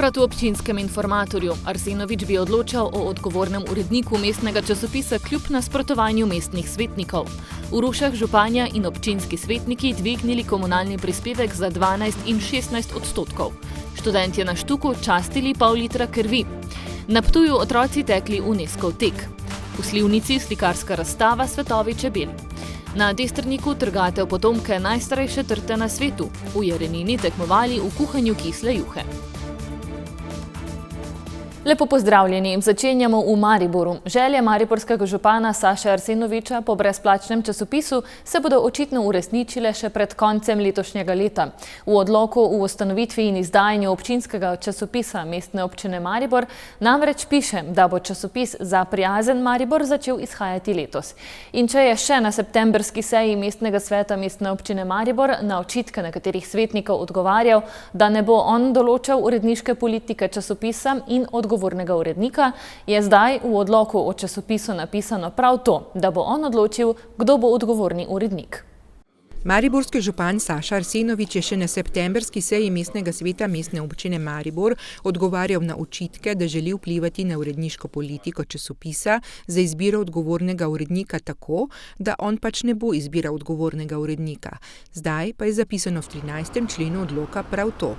Tokrat v občinskem informatorju Arsenovič bi odločal o odgovornem uredniku mestnega časopisa kljub nasprotovanju mestnih svetnikov. V Rušah županja in občinski svetniki dvignili komunalni prispevek za 12 in 16%. Študentje na Štuku častili pol litra krvi. Na Ptuju otroci tekli Unescov tek. V Slivnici slikarska razstava Svetovi čebel. Na Destrniku trgatev potomke najstarejše trte na svetu. V Jerenini tekmovali v kuhanju kisle juhe. Lepo pozdravljeni. Začenjamo v Mariboru. Želje mariborskega župana Saše Arsenoviča po brezplačnem časopisu se bodo očitno uresničile še pred koncem letošnjega leta. V odloku o ustanovitvi in izdajanju občinskega časopisa Mestne občine Maribor namreč piše, da bo časopis Za prijazen Maribor začel izhajati letos. In če je še na septembrski seji Mestnega sveta Mestne občine Maribor na očitke nekaterih svetnikov odgovarjal, da ne bo on določal uredniške politike časopisa in odgovornega urednika, je zdaj v odloku o časopisu napisano prav to, da bo on odločil, kdo bo odgovorni urednik. Mariborski župan Saša Arsenovič je še na septembrski seji Mestnega sveta Mestne občine Maribor odgovarjal na očitke, da želi vplivati na uredniško politiko časopisa za izbiro odgovornega urednika tako, da on pač ne bo izbiral odgovornega urednika. Zdaj pa je zapisano v 13. členu odloka prav to.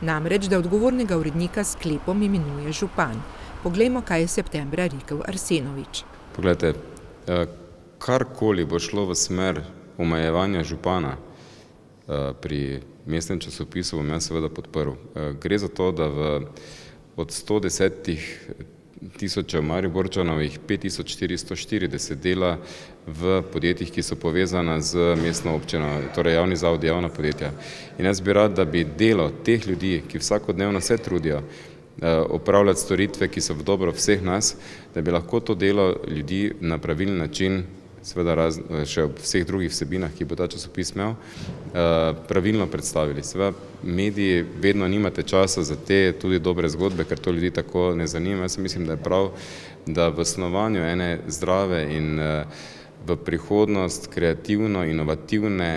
Namreč, da odgovornega urednika s sklepom imenuje župan. Poglejmo, kaj je septembra rekel Arsenovič. Poglejte, karkoli bo šlo v smer omejevanja župana pri mestnem časopisu, bom jaz seveda podprl. Gre za to, da od 110 tisočev Mariborčanov jih 5440 dela v podjetjih, ki so povezana z mestno občino, torej javni zavodi, javna podjetja. In jaz bi rad, da bi delo teh ljudi, ki vsakodnevno se trudijo opravljati storitve, ki so v dobro vseh nas, da bi lahko to delo ljudi na pravilen način, seveda še v vseh drugih vsebinah, ki bo ta časopis imel, pravilno predstavili. Seveda mediji vedno nimate časa za te tudi dobre zgodbe, ker to ljudi tako ne zanima. Jaz mislim, da je prav, da v snovanju ene zdrave in v prihodnost kreativno, inovativne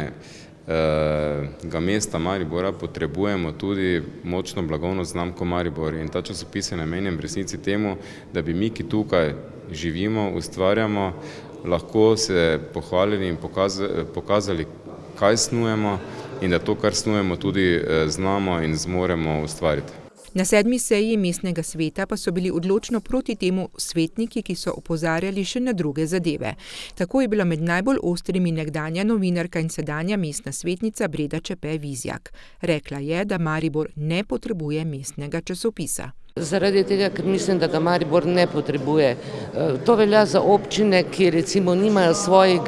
ga mesta Maribora potrebujemo tudi močno blagovno znamko Maribor. In ta časopis je namenjen v resnici temu, da bi mi, ki tukaj živimo, ustvarjamo, lahko se pohvalili in pokazali, kaj snujemo in da to, kar snujemo, tudi znamo in zmoremo ustvariti. Na 7. seji Mestnega sveta pa so bili odločno proti temu svetniki, ki so opozarjali še na druge zadeve. Tako je bila med najbolj ostrimi nekdanja novinarka in sedanja mestna svetnica Breda Čepe Vizjak. Rekla je, da Maribor ne potrebuje mestnega časopisa. Zaradi tega, ker mislim, da ga Maribor ne potrebuje. To velja za občine, ki recimo nimajo svojih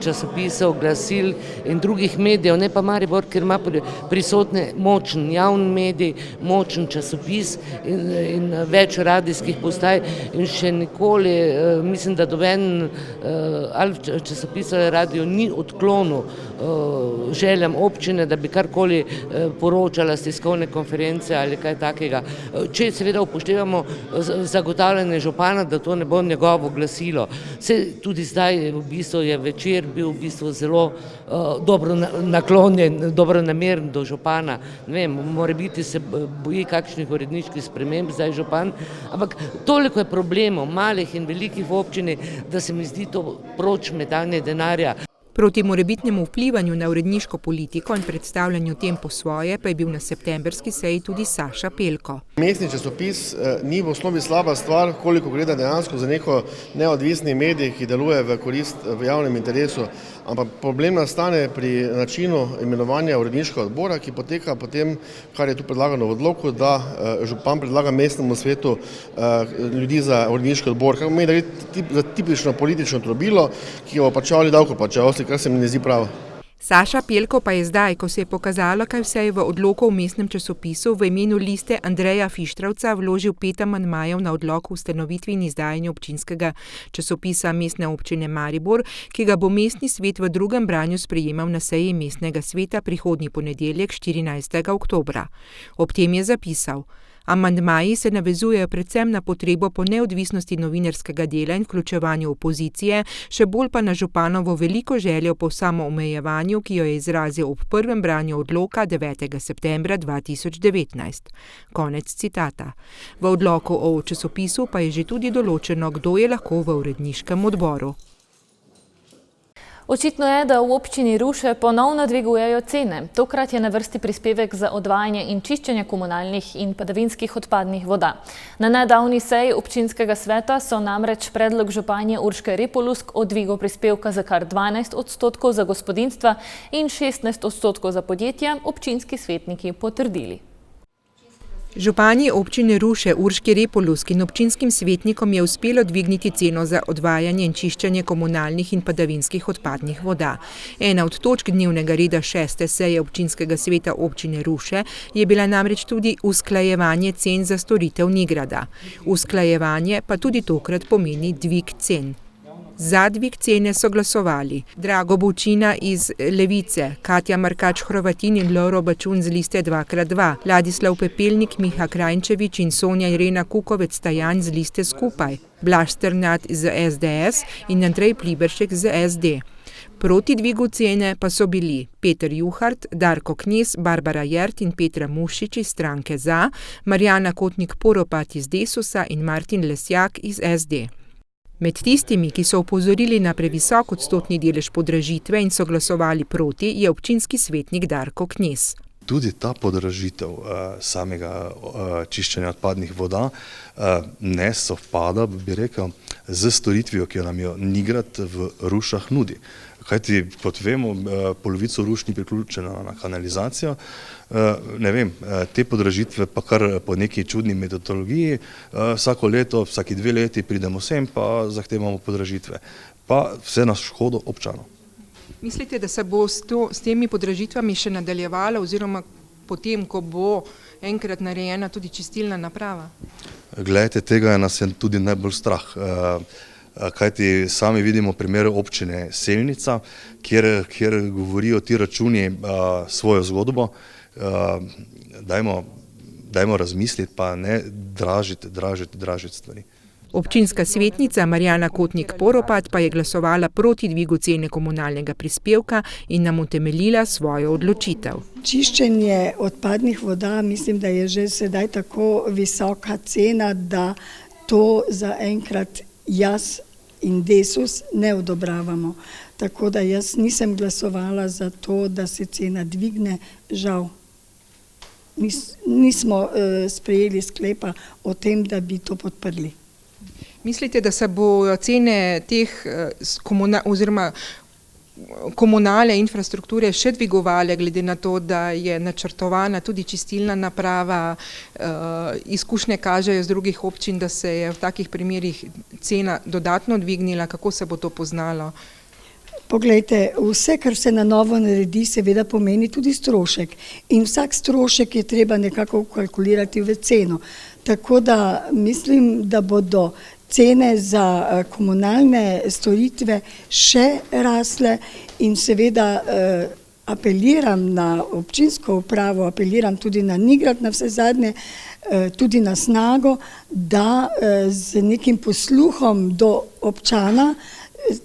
časopisov, glasil in drugih medijev, ne pa Maribor, ker ima prisotne močen javni medij, močen časopis in več radijskih postaj in še nikoli, mislim, da noben ali časopis ali radio ni odklonil željam občine, da bi karkoli poročala s tiskovne konference ali kaj takega. Če seveda upoštevamo zagotavljanje župana, da to ne bo njegovo glasilo. Tudi zdaj v bistvu je večer bil v bistvu zelo dobro naklonjen, dobro nameren do župana. Ne vem, morebiti se boji kakšnih uredniških sprememb zdaj župan, ampak toliko je problemov, malih in velikih v občini, da se mi zdi to proč metanje denarja. Proti morebitnemu vplivanju na uredniško politiko in predstavljanju tem po svoje pa je bil na septembrski seji tudi Saša Pelko. Mestni časopis ni v osnovi slaba stvar, koliko gleda dejansko za neko neodvisni medij, ki deluje v korist v javnem interesu, ampak problem nastane pri načinu imenovanja uredniškega odbora, ki poteka potem, kar je tu predlagano v odloku, da župan predlaga mestnemu svetu ljudi za uredniški odbor, kar pomeni, da gre za tipično politično trobilo, ki jo plačevali davkoplačevalci, kar se mi ne zdi prav. Saša Pelko pa je zdaj, ko se je pokazalo, kaj vse je v odloku v mestnem časopisu, v imenu Liste Andreja Fištravca vložil 5 amandmajev na odlok o ustanovitvi in izdajanju občinskega časopisa Mestne občine Maribor, ki ga bo mestni svet v drugem branju sprejemal na seji Mestnega sveta prihodnji ponedeljek 14. oktobra. Ob tem je zapisal: Amandmaji se navezujejo predvsem na potrebo po neodvisnosti novinarskega dela in vključevanju opozicije, še bolj pa na županovo veliko željo po samoomejevanju, ki jo je izrazil ob prvem branju odloka 9. septembra 2019. Konec citata. V odloku o časopisu pa je že tudi določeno, kdo je lahko v uredniškem odboru. Očitno je, da v občini Ruše ponovno dvigujejo cene. Tokrat je na vrsti prispevek za odvajanje in čiščenje komunalnih in padavinskih odpadnih voda. Na nedavni seji občinskega sveta so namreč predlog županje Urške Repolusk o dvigu prispevka za kar 12% za gospodinjstva in 16% za podjetja občinski svetniki potrdili. Županji občine Ruše Urški Repolusk in občinskim svetnikom je uspelo dvigniti ceno za odvajanje in čiščenje komunalnih in padavinskih odpadnih voda. Ena od točk dnevnega reda 6. seje občinskega sveta občine Ruše je bila namreč tudi usklajevanje cen za storitev Nigrada. Usklajevanje pa tudi tokrat pomeni dvig cen. Za dvig cene so glasovali Drago Bovčina iz Levice, Katja Markač-Hrovatin in Lovro Bačun z liste 2x2, Ladislav Pepelnik, Miha Krajnčević in Sonja Irena Kukovec-Stajan z liste Skupaj, Blaž Strnad z SDS in Andrej Pliberšek z SD. Proti dvigu cene pa so bili Peter Juhart, Darko Knez, Barbara Jert in Petra Mušič iz stranke Za, Marjana Kotnik-Poropat iz Desusa in Martin Lesjak iz SD. Med tistimi, ki so opozorili na previsok odstotni delež podražitve in so glasovali proti, je občinski svetnik Darko Knez. Tudi ta podražitev samega čiščenja odpadnih voda ne sovpada, bi rekel, z storitvijo, ki jo nam jo Nigrad v Rušah nudi. Kajti, kot vemo, polovico Ruš ni priključena na kanalizacijo. Ne vem, te podražitve pa kar po neki čudni metodologiji, vsako leto, vsaki 2 leti pridemo sem pa zahtevamo podražitve. Pa vse na škodo občanov. Mislite, da se bo s temi podražitvami še nadaljevalo oziroma potem, ko bo enkrat narejena tudi čistilna naprava? Glejte, tega nas je tudi najbolj strah. Kajti sami vidimo primer občine Selnica, kjer govorijo ti računi svojo zgodbo. Dajmo razmisliti, pa ne dražiti stvari. Občinska svetnica Marjana Kotnik-Poropat pa je glasovala proti dvigu cene komunalnega prispevka in nam utemeljila svojo odločitev. Čiščenje odpadnih voda, mislim, da je že sedaj tako visoka cena, da to zaenkrat jaz in Desus ne odobravamo. Tako da jaz nisem glasovala za to, da se cena dvigne, žal. Nismo sprejeli sklepa o tem, da bi to podprli. Mislite, da se bo cene teh komunalne infrastrukture še dvigovale, glede na to, da je načrtovana tudi čistilna naprava, izkušnje kažejo z drugih občin, da se je v takih primerih cena dodatno dvignila, kako se bo to poznalo? Poglejte, vse, kar se na novo naredi, seveda pomeni tudi strošek. In vsak strošek je treba nekako kalkulirati v ceno. Tako da mislim, da bodo cene za komunalne storitve še rasle in seveda apeliram na občinsko upravo, apeliram tudi na Nigrad na vse zadnje, tudi na Snago, da z nekim posluhom do občana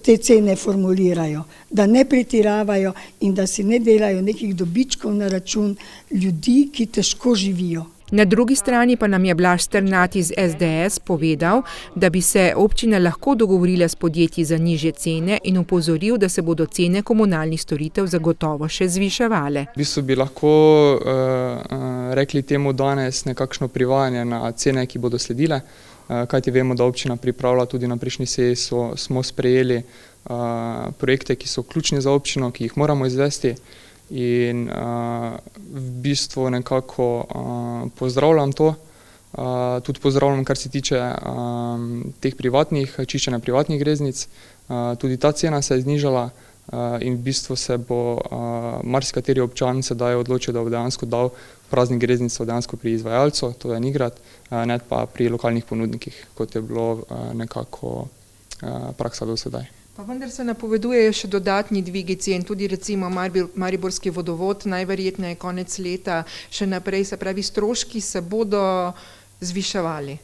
te cene formulirajo, da ne pretiravajo in da si ne delajo nekih dobičkov na račun ljudi, ki težko živijo. Na drugi strani pa nam je Blaž Strnad iz SDS povedal, da bi se občina lahko dogovorila s podjetji za nižje cene in opozoril, da se bodo cene komunalnih storitev zagotovo še zviševale. V bistvu bi lahko rekli temu danes nekakšno privajanje na cene, ki bodo sledile, kajti vemo, da občina pripravlja, tudi na prejšnji seji smo sprejeli projekte, ki so ključni za občino, ki jih moramo izvesti. In v bistvu nekako pozdravljam to, tudi pozdravljam, kar se tiče teh čiščenja privatnih greznic, tudi ta cena se je znižala in v bistvu se bo marsikateri občan sedaj odločil, da bo dejansko dal praznih greznic dejansko pri izvajalcu, to je Nigrad, ne pa pri lokalnih ponudnikih, kot je bilo nekako praksa do sedaj. Pa vendar se napovedujejo še dodatni dvigi cen, tudi recimo Mariborski vodovod, najverjetneje konec leta še naprej, se pravi stroški se bodo zviševali?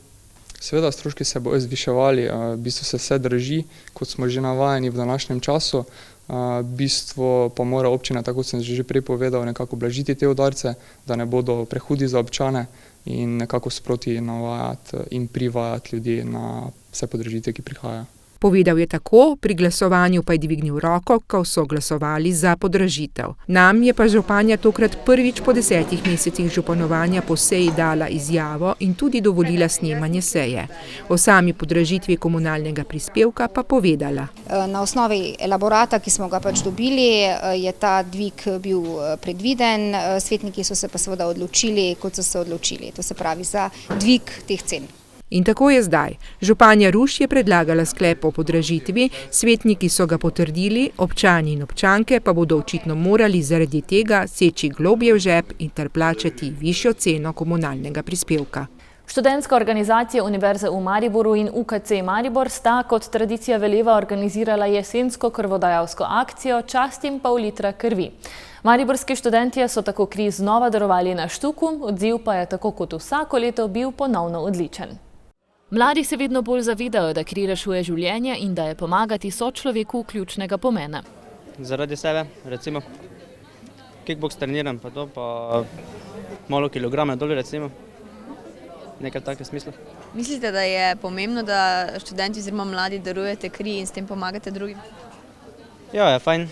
Seveda, stroški se bodo zviševali, v bistvu se vse drži, kot smo že navajeni v današnjem času. V bistvu pa mora občina, tako kot sem že prej povedal, nekako blažiti te udarce, da ne bodo prehudi za občane in nekako sproti navajati in privajati ljudi na vse podražitve, ki prihajajo. Povedal je tako, pri glasovanju pa je dvignil roko, ko so glasovali za podražitev. Nam je pa županja tokrat prvič po 10 mesecih županovanja po seji dala izjavo in tudi dovolila snemanje seje. O sami podražitvi komunalnega prispevka pa povedala. Na osnovi elaborata, ki smo ga pač dobili, je ta dvig bil predviden, svetniki so se pa seveda odločili, kot so se odločili, to se pravi za dvig teh cen. In tako je zdaj. Županja Ruš je predlagala sklep o podražitvi, svetniki so ga potrdili, občani in občanke pa bodo očitno morali zaradi tega seči globje v žep in ter plačati višjo ceno komunalnega prispevka. Študentska organizacija Univerze v Mariboru in UKC Maribor sta, kot tradicija veleva, organizirala jesensko krvodajalsko akcijo Častim pol litra krvi. Mariborski študentje so tako kri znova darovali na Štuku, odziv pa je tako kot vsako leto bil ponovno odličen. Mladi se vedno bolj zavedajo, da kri rešuje življenje in da je pomagati sočloveku ključnega pomena. Zaradi sebe, recimo, kickboks treniram, pa to, pa malo kilograme dol, recimo, nekaj takega smisla. Mislite, da je pomembno, da študenti oziroma mladi darujete kri in s tem pomagate drugim? Ja, je fajn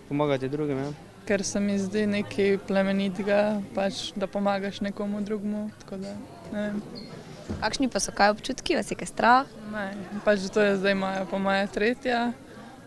pomagati drugim, ja. Ker se mi zdi nekaj plemenitega, pač, da pomagaš nekomu drugemu, tako da, ne vem. Kakšni pa so kaj občutki, vas je kaj strah? Ne, pač to je zdaj po moje tretja,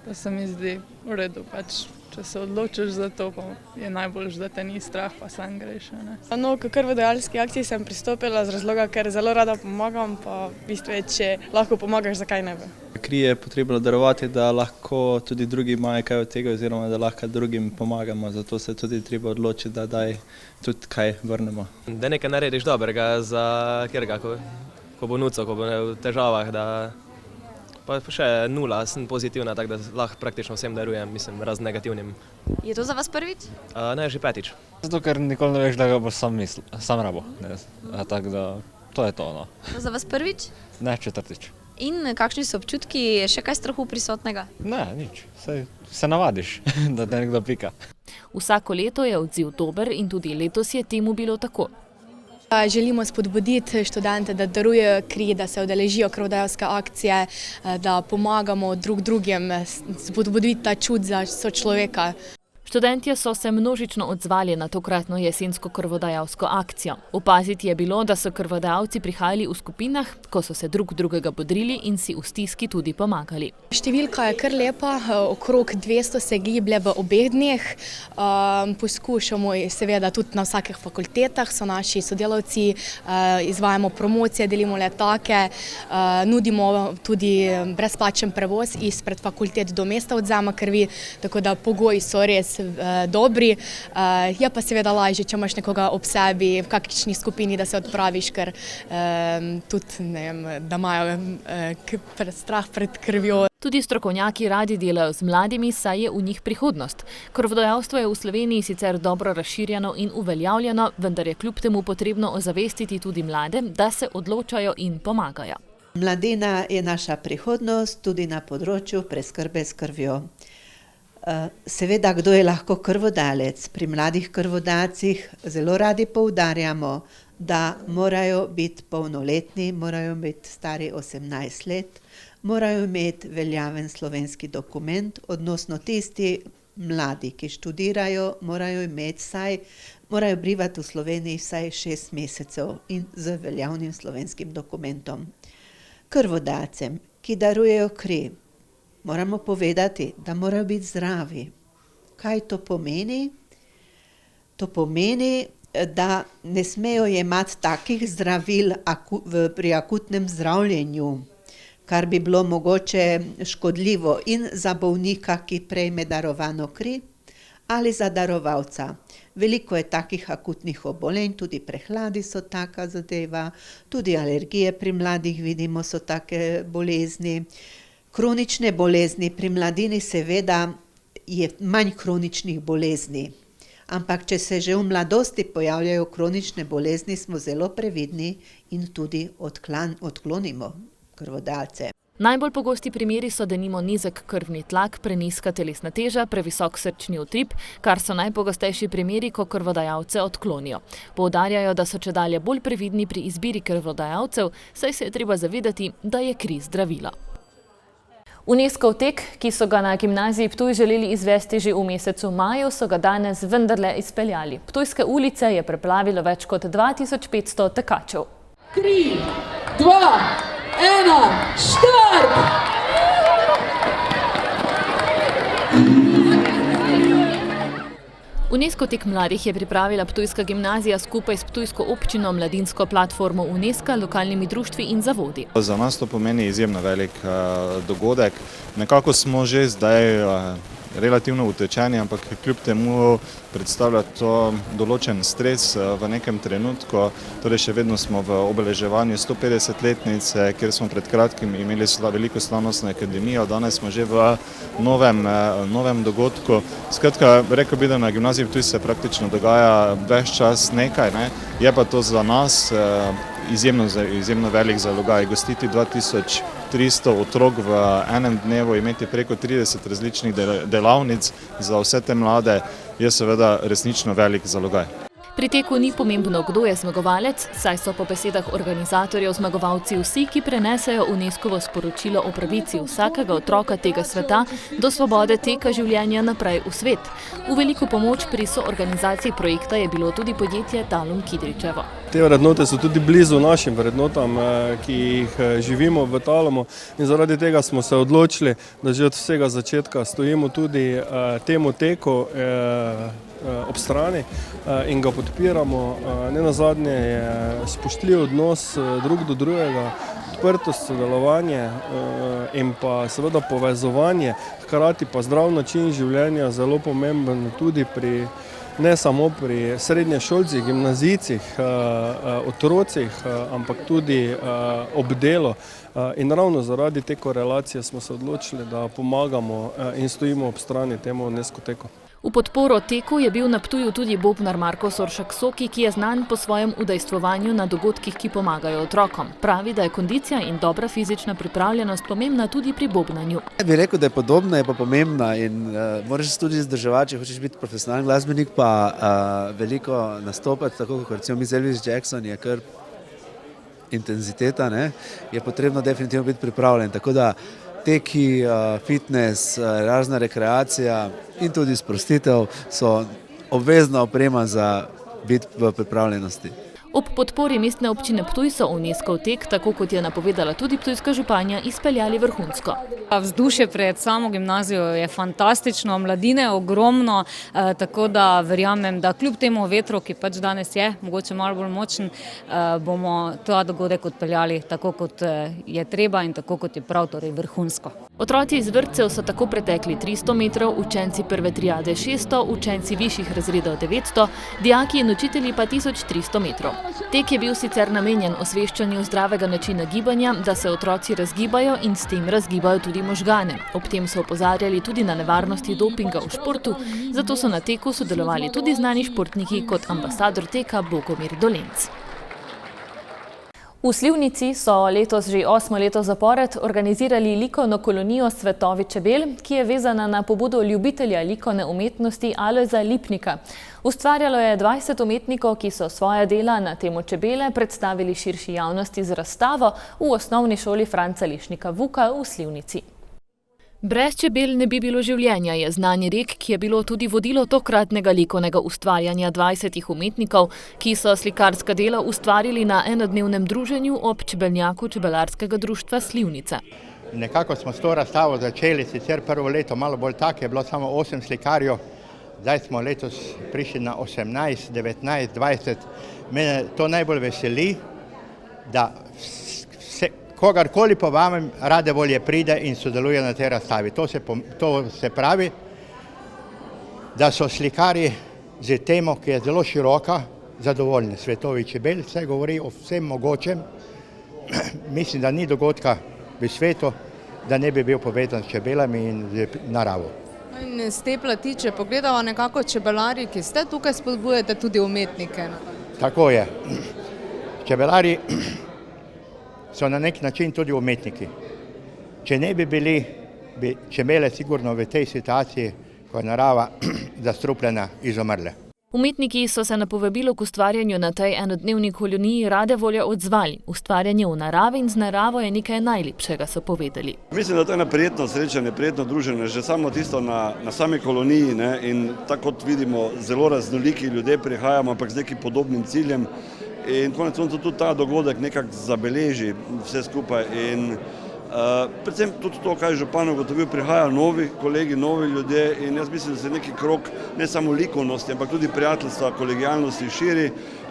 pa se mi zdi v redu, pač, če se odločiš za to, pa je najboljš, da te ni strah, pa sam greš. No, k krvodajalski akciji sem pristopila z razloga, ker zelo rada pomagam, pa v bistvu, če lahko pomagaš, zakaj ne bi. Kri je potrebno darovati, da lahko tudi drugi imajo kaj od tega, oziroma da lahko drugim pomagamo, zato se tudi treba odločiti, da daj tudi kaj vrnemo. Da nekaj narediš dobrega za kjerga, ko bo nuco, ko bo v težavah, da pa še nula, sem pozitivna, tako da lahko praktično vsem darujem, mislim, razen negativnim. Je to za vas prvič? Ne, že petič. Zato, ker nikoli ne veš, da ga boš sam rabo, tako da to je to, no. To za vas prvič? Ne, četrtič. In kakšni so občutki, je še kaj strahu prisotnega? Ne, nič, se navadiš, da te nekdo pika. Vsako leto je odziv dober in tudi letos je temu bilo tako. Želimo spodbuditi študente, da darujejo kri, da se udeležijo krvodajalske akcije, da pomagamo drug drugim, spodbuditi ta čut za sočloveka. Študentje so se množično odzvali na tokratno jesensko krvodajalsko akcijo. Opaziti je bilo, da so krvodajalci prihajali v skupinah, ko so se drug drugega bodrili in si v stiski tudi pomagali. Številka je kar lepa, okrog 200 se giblje v obeh dneh. Poskušamo seveda tudi na vsakih fakultetah, so naši sodelavci, izvajamo promocije, delimo letake, nudimo tudi brezplačen prevoz izpred fakultet do mesta odvzema krvi, tako da pogoji so res dobri. Je pa seveda lažje, če imaš nekoga ob sebi, v kakšni skupini, da se odpraviš, ker tudi, ne vem, da imajo strah pred krvjo. Tudi strokovnjaki radi delajo z mladimi, saj je v njih prihodnost. Krvodajalstvo je v Sloveniji sicer dobro razširjeno in uveljavljeno, vendar je kljub temu potrebno ozavestiti tudi mlade, da se odločajo in pomagajo. Mladina je naša prihodnost tudi na področju preskrbe s krvjo. Seveda, kdo je lahko krvodalec? Pri mladih krvodalcih zelo radi poudarjamo, da morajo biti polnoletni, morajo biti stari 18 let, morajo imeti veljaven slovenski dokument, odnosno tisti mladi, ki študirajo, morajo bivati v Sloveniji vsaj 6 mesecev in z veljavnim slovenskim dokumentom. Krvodalcem, ki darujejo kri, moramo povedati, da morajo biti zdravi. Kaj to pomeni? To pomeni, da ne smejo jemati takih zdravil pri akutnem zdravljenju, kar bi bilo mogoče škodljivo in za bolnika, ki prejme darovano kri, ali za darovalca. Veliko je takih akutnih obolenj, tudi prehladi so taka zadeva, tudi alergije pri mladih vidimo so take bolezni. Kronične bolezni, pri mladini seveda je manj kroničnih bolezni, ampak če se že v mladosti pojavljajo kronične bolezni, smo zelo previdni in tudi odklonimo krvodalce. Najbolj pogosti primeri so denimo nizek krvni tlak, prenizka telesna teža, previsok srčni utrip, kar so najpogostejši primeri, ko krvodajalce odklonijo. Poudarjajo, da so čedalje bolj previdni pri izbiri krvodajalcev, saj se je treba zavedati, da je kri zdravilo. Unescov tek, ki so ga na gimnaziji Ptuj želeli izvesti že v mesecu maju, so ga danes vendarle izpeljali. Ptujske ulice je preplavilo več kot 2500 tekačev. 3, 2, 1, štart! Unescov tek mladih je pripravila Ptujska gimnazija skupaj s Ptujsko občino, mladinsko platformo Unesca, lokalnimi društvi in zavodi. Za nas to pomeni izjemno velik dogodek. Nekako smo že zdaj relativno utečeni, ampak kljub temu predstavlja to določen stres v nekem trenutku. Torej še vedno smo v obeleževanju 150-letnice, kjer smo pred kratkim imeli veliko slavnostno akademijo, danes smo že v novem dogodku. Skratka, rekel bi, da na gimnaziji Ptuj se praktično dogaja ves čas nekaj, je pa to za nas izjemno velik zalogaj. Gostiti 2300 otrok v enem dnevu, imeti preko 30 različnih delavnic za vse te mlade, je seveda resnično velik zalogaj. Pri teku ni pomembno, kdo je zmagovalec, saj so po besedah organizatorjev zmagovalci vsi, ki prenesejo Unescovo sporočilo o pravici vsakega otroka tega sveta do svobode teka življenja naprej v svet. V veliko pomoč pri soorganizaciji projekta je bilo tudi podjetje Talum Kidričevo. Te vrednote so tudi blizu našim vrednotam, ki jih živimo v Talumu, in zaradi tega smo se odločili, da že od vsega začetka stojimo tudi temu teku ob strani in ga podpiramo. Nenazadnje je spoštljiv odnos drug do drugega, odprtost, sodelovanje in pa seveda povezovanje, hkrati pa zdrav način življenja zelo pomemben tudi ne samo pri srednješolcih, gimnazijcih, otrocih, ampak tudi ob delu. In ravno zaradi te korelacije smo se odločili, da pomagamo in stojimo ob strani temu Unesco teku. V podporo teku je bil na Ptuju tudi bobnar Marko Soršak Soki, ki je znan po svojem udejstvovanju na dogodkih, ki pomagajo otrokom. Pravi, da je kondicija in dobra fizična pripravljenost pomembna tudi pri bobnanju. Bi rekel, da je podobna, je pa pomembna in moraš tudi zdrževati, če hočeš biti profesionalni glasbenik, pa veliko nastopati, tako kot recimo Elvis Jackson je kar intenziteta, je potrebno definitivno biti pripravljen. Tako da teki, fitness, razna rekreacija in tudi sprostitev so obvezna oprema za biti v pripravljenosti. Ob podpori mestne občine Ptuj so Unescov tek, tako kot je napovedala tudi ptujska županja, izpeljali vrhunsko. Vzdušje pred samo gimnazijo je fantastično, mladine je ogromno, tako da verjamem, da kljub temu vetru, ki pač danes je, mogoče malo bolj močen, bomo ta dogodek odpeljali tako, kot je treba in tako, kot je prav, torej vrhunsko. Otroci iz vrtcev so tako pretekli 300 metrov, učenci prve triade 600, učenci višjih razredov 900, dijaki in učitelji pa 1300 metrov. Tek je bil sicer namenjen osveščanju zdravega načina gibanja, da se otroci razgibajo in s tem razgibajo tudi možgane. Ob tem so opozarjali tudi na nevarnosti dopinga v športu, zato so na teku sodelovali tudi znani športniki kot ambasador teka Bogomir Dolenc. V Slivnici so letos že 8. leto zapored organizirali likovno kolonijo Svetovi čebel, ki je vezana na pobudo ljubitelja likovne umetnosti Alojza Lipnika. Ustvarjalo je 20 umetnikov, ki so svoja dela na temo čebele predstavili širši javnosti z razstavo v osnovni šoli Franca Lešnika Vuka v Slivnici. Brez čebel ne bi bilo življenja, je znani rek, ki je bilo tudi vodilo tokratnega likovnega ustvarjanja 20 umetnikov, ki so slikarska dela ustvarili na enodnevnem druženju ob čebelnjaku Čebelarskega društva Slivnica. Nekako smo s to razstavo začeli, sicer prvo leto malo bolj tako, je bilo samo 8 slikarjev, zdaj smo letos prišli na 18, 19, 20. Mene to najbolj veseli, da kogarkoli povabim, rade volje pride in sodeluje na tej razstavi. To se pravi, da so slikarji z temo, ki je zelo široka, zadovoljni. Svetovi čebel, vse govori o vsem mogočem. Mislim, da ni dogodka v svetu, da ne bi bil povezan s čebelami in z naravo. In z te plati, če pogledamo nekako čebelari, ki ste tukaj, spodbujate tudi umetnike. Tako je. Čebelari so na nek način tudi umetniki. Če ne bi bili, bi čebele sigurno v tej situaciji, ko je narava zastrupljena, izumrle. Umetniki so se na povabilo k ustvarjanju na tej enodnevni koloniji rade volje odzvali. Ustvarjanje v naravi in z naravo je nekaj najlepšega, so povedali. Mislim, da to je ena prijetno srečanje, prijetno druženje, že samo tisto na sami koloniji, ne, in tako kot vidimo, zelo raznoliki ljudje prihajamo, ampak z nekim podobnim ciljem. In konec koncev tudi ta dogodek nekako zabeleži vse skupaj. In predvsem tudi to, kaj je župan ugotovil, prihajajo novi kolegi, novi ljudje in jaz mislim, da se neki krog ne samo likovnosti, ampak tudi prijateljstva, kolegijalnosti širi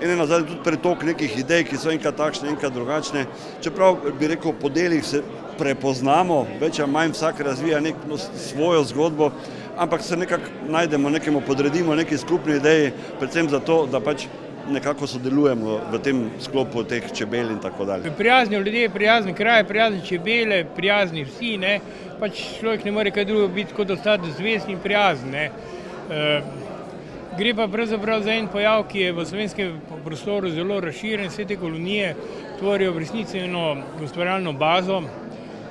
in nazadnje tudi pretok nekih idej, ki so enkrat takšne, enkrat drugačne. Čeprav bi rekel, po delih se prepoznamo, več ali manj vsak razvija neko svojo zgodbo, ampak se nekako najdemo, nekemu podredimo neki skupni ideji, predvsem zato, da pač nekako sodelujemo v tem sklopu teh čebel in tako dalje. Prijazni ljudje, prijazni kraj, prijazni čebele, prijazni vsi, ne, pač človek ne more kaj drugo biti, kot ostati zvezni in prijazni, ne. Gre pa pravzaprav za en pojav, ki je v slovenskem prostoru zelo razširjen, vse te kolonije tvorijo v resnici eno ustvarjalno bazo.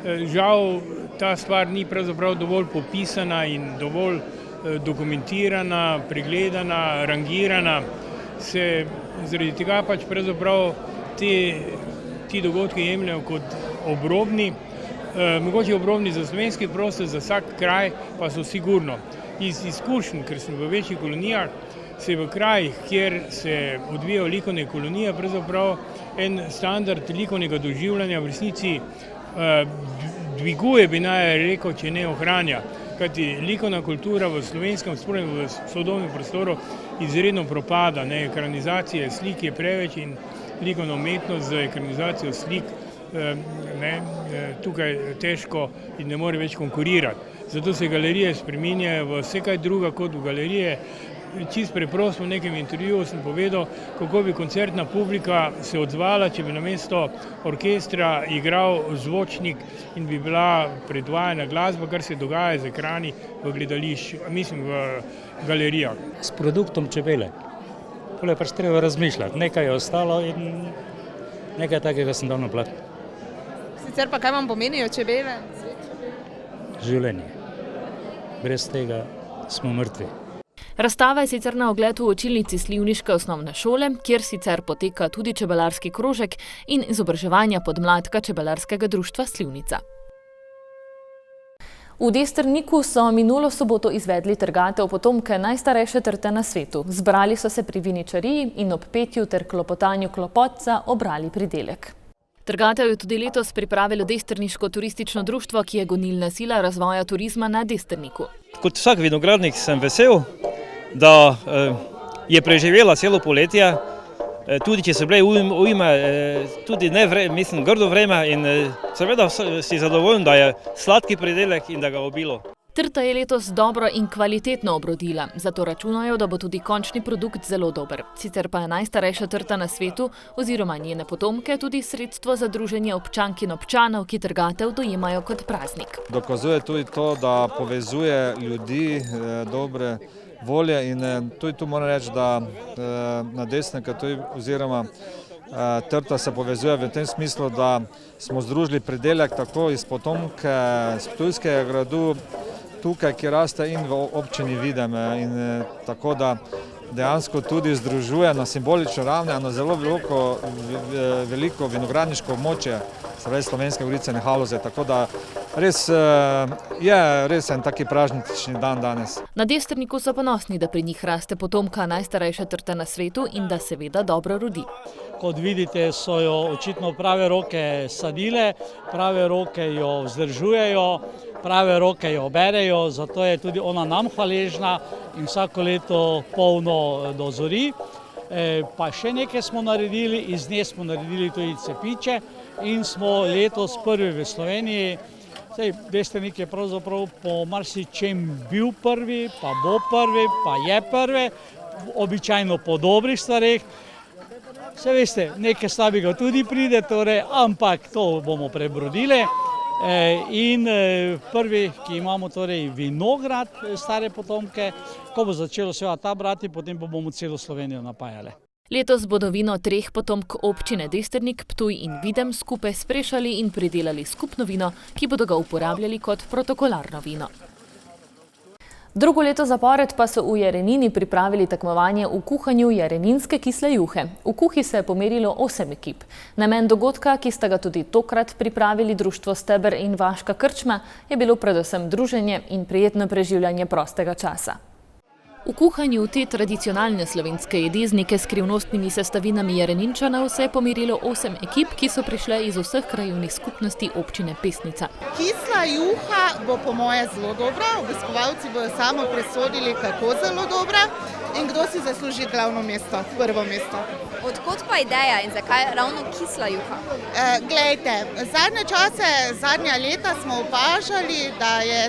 Žal ta stvar ni pravzaprav dovolj popisana in dovolj dokumentirana, pregledana, rangirana. Se zaradi tega pač pravzaprav ti dogodki jemljajo kot obrobni, mogoče obrobni za slovenski prostor, za vsak kraj pa so sigurno. Iz izkušenj, ker sem v večjih kolonijah, se v krajih, kjer se odvijajo likovne kolonije, pravzaprav en standard likovnega doživljanja v resnici dviguje, bi naj rekel, če ne ohranja. Kajti likovna kultura v slovenskem, v sodobnem prostoru izredno propada. Ekranizacije slik je preveč in likovna umetnost z ekranizacijo slik tukaj težko in ne more več konkurirati. Zato se galerije spreminjajo v vse kaj druga kot v galerije. Čisto preprosto v nekem intervjuju sem povedal, kako bi koncertna publika se odzvala, če bi namesto orkestra igral zvočnik in bi bila predvajana glasba, kar se dogaja z ekrani v gledališču, mislim v galerijah. S produktom čebele. Tole pač treba razmišljati. Nekaj je ostalo in nekaj takega sem dal na plat. Sicer pa kaj vam pomenijo čebele? Življenje. Brez tega smo mrtvi. Razstava je sicer na ogled v učilnici Slivniške osnovne šole, kjer sicer poteka tudi čebelarski krožek in izobraževanja podmladka Čebelarskega društva Slivnica. V Destrniku so minulo soboto izvedli trgatev potomke najstarejše trte na svetu. Zbrali so se pri viničariji in ob petju ter klopotanju klopotca obrali pridelek. Trgatev je tudi letos pripravilo Destrniško turistično društvo, ki je gonilna sila razvoja turizma na Destrniku. Kot vsak vinogradnik sem vesel, da je preživela celo poletje, tudi če so bile ujme, tudi grdo vreme in seveda si zadovoljen, da je sladki pridelek in da ga obilo. Trta je letos dobro in kvalitetno obrodila, zato računajo, da bo tudi končni produkt zelo dober. Sicer pa je najstarejša trta na svetu oziroma njene potomke tudi sredstvo za druženje občank in občanov, ki trgatev dojemajo kot praznik. Dokazuje tudi to, da povezuje ljudi dobre volje in tudi tu moram reči, da na Destrniku oziroma trta se povezuje v tem smislu, da smo združili pridelek tako iz potomke, iz Ptujskega gradu, tukaj, ki raste in v občini Videm in tako da dejansko tudi združuje na simbolično ravni, na zelo veliko vinogradniško območje, Slovenske Gorice in Haloze, tako da je res en taki praznični dan danes. Na Destrniku so ponosni, da pri njih raste potomka najstarejše trte na svetu in da seveda dobro rodi. Kot vidite, so jo očitno prave roke sadile, prave roke jo vzdržujejo, prave roke jo berejo, zato je tudi ona nam hvaležna in vsako leto polno dozori. Pa še nekaj smo naredili, iz nje smo naredili tudi cepiče in smo letos prvi v Sloveniji. Destrnik je pravzaprav po marsičem bil prvi, pa bo prvi, pa je prvi, običajno po dobrih stvareh. Vse veste, nekaj slabega tudi pride, ampak to bomo prebrodili. In prvi, ki imamo torej vinograd stare potomke, ko bo začelo seveda ta brati, potem pa bomo celo Slovenijo napajali. Letos bodo vino 3 potomk občine Destrnik, Ptuj in Videm skupaj sprešali in pridelali skupno vino, ki bodo ga uporabljali kot protokolarno vino. Drugo leto zapored pa so v Jarenini pripravili tekmovanje v kuhanju jareninske kisle juhe. V kuhi se je pomerilo 8 ekip. Namen dogodka, ki sta ga tudi tokrat pripravili Društvo Steber in Vaška krčma, je bilo predvsem druženje in prijetno preživljanje prostega časa. V kuhanju te tradicionalne slovenske jedi z nekaj skrivnostnimi sestavinami Jareninčanov se je pomerilo 8 ekip, ki so prišle iz vseh krajevnih skupnosti občine Pesnica. Kisla juha bo po moje zelo dobra, obiskovalci bodo samo presodili, kako zelo dobra in kdo si zasluži glavno mesto, prvo mesto. Odkot pa ideja in zakaj ravno kisla juha? Glejte, zadnja leta smo opažali, da je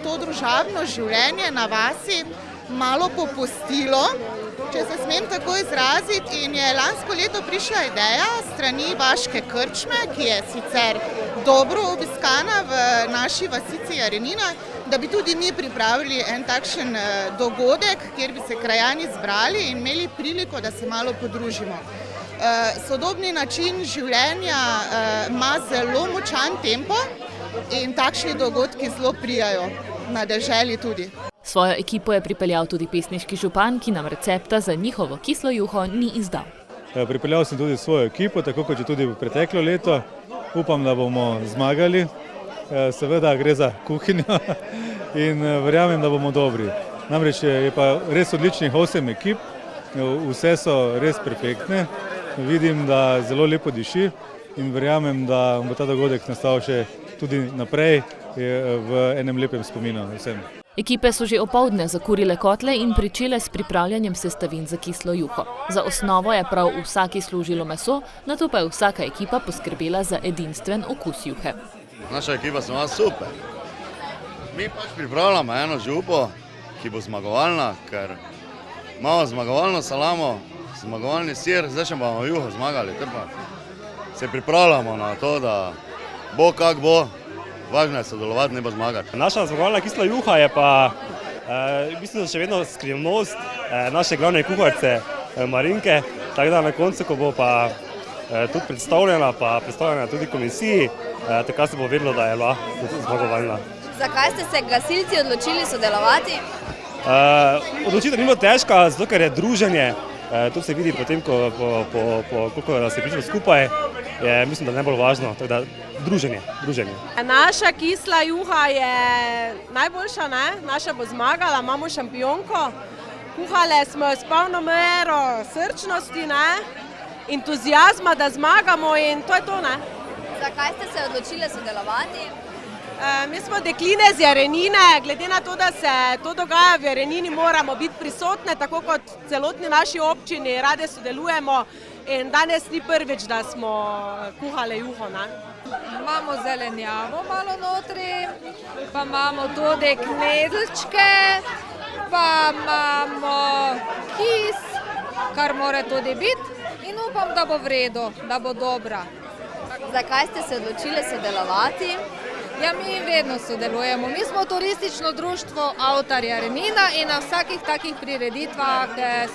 to družabno življenje na vasi malo popustilo, če se smem tako izraziti, in je lansko leto prišla ideja strani Vaške krčme, ki je sicer dobro obiskana v naši vasici Jarenina, da bi tudi mi pripravili en takšen dogodek, kjer bi se krajani zbrali in imeli priliko, da se malo podružimo. Sodobni način življenja ima zelo močan tempo in takšni dogodki zelo prijajo, na deželi tudi. Svojo ekipo je pripeljal tudi pesniški župan, ki nam recepta za njihovo kislo juho ni izdal. Pripeljal sem tudi svojo ekipo, tako kot je tudi v preteklo leto. Upam, da bomo zmagali. Seveda gre za kuhinjo in verjamem, da bomo dobri. Namreč je pa res odličnih 8 ekip, vse so res perfektne. Vidim, da zelo lepo diši in verjamem, da bo ta dogodek nastal še tudi naprej v enem lepem spominu vsem. Ekipe so že opoldne zakurile kotle in pričele s pripravljanjem sestavin za kislo juho. Za osnovo je prav vsaki služilo meso, nato pa je vsaka ekipa poskrbela za edinstven okus juhe. Naša ekipa se ima super. Mi pač pripravljamo eno župo, ki bo zmagovalna, ker imamo zmagovalno salamo, zmagovalni sir, zdaj še bomo juho zmagali. Se pripravljamo na to, da bo kak bo. Važno je sodelovati, ne pa zmagati. Naša zmagovalna kisla juha je pa mislim, še vedno skrivnost naše glavne kuharice Marinke, tako da na koncu, ko bo pa tudi predstavljena tudi komisiji, tako se bo vedelo, da je bila zmagovalna. Zakaj ste se gasilci odločili sodelovati? Odločitev ni bila težka, zato ker je druženje. To se vidi potem, koliko nas je prišlo skupaj, je mislim, da najbolj važno, tako da druženje. Naša kisla juha je najboljša, ne? Naša bo zmagala, imamo šampionko. Kuhale smo s polno mero srčnosti, ne? Entuzijazma, da zmagamo in to je to, ne? Zakaj ste se odločili sodelovati? Mi smo dekline z Jarenine, glede na to, da se to dogaja v Jarenini, moramo biti prisotne, tako kot celotni naši občini, rade sodelujemo in danes ni prvič, da smo kuhale juho, ne? Imamo zelenjavo malo notri, pa imamo tudi knedelčke, pa imamo kis, kar mora tudi biti in upam, da bo v redu, da bo dobra. Zakaj ste se odločili sodelovati? Ja, mi vedno sodelujemo. Mi smo turistično društvo Avtar Jarenina in na vsakih takih prireditvah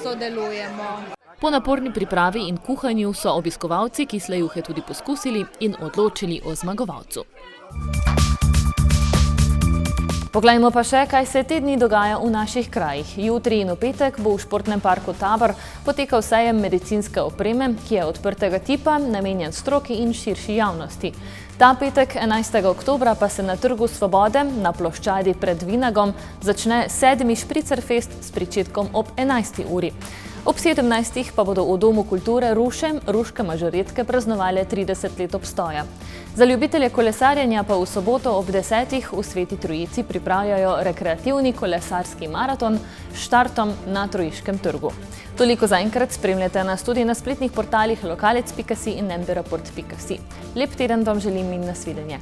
sodelujemo. Po naporni pripravi in kuhanju so obiskovalci kisle juhe tudi poskusili in odločili o zmagovalcu. Poglejmo pa še, kaj se te dni dogaja v naših krajih. Jutri in v petek bo v športnem parku Tabor potekal sejem medicinske opreme, ki je odprtega tipa, namenjen stroki in širši javnosti. Ta petek, 11. oktobra, pa se na Trgu Svobode, na ploščadi pred Vinagom, začne 7. špricerfest s pričetkom ob 11. uri. Ob 17. pa bodo v Domu kulture Ruške mažoretke praznovale 30 let obstoja. Za ljubitelje kolesarjenja pa v soboto ob 10. v Sveti Trojici pripravljajo rekreativni kolesarski maraton s štartom na Trojiškem trgu. Toliko zaenkrat, spremljate nas tudi na spletnih portalih lokalec.si in mbiraport.si. Lep teden vam želim in nasvidenje.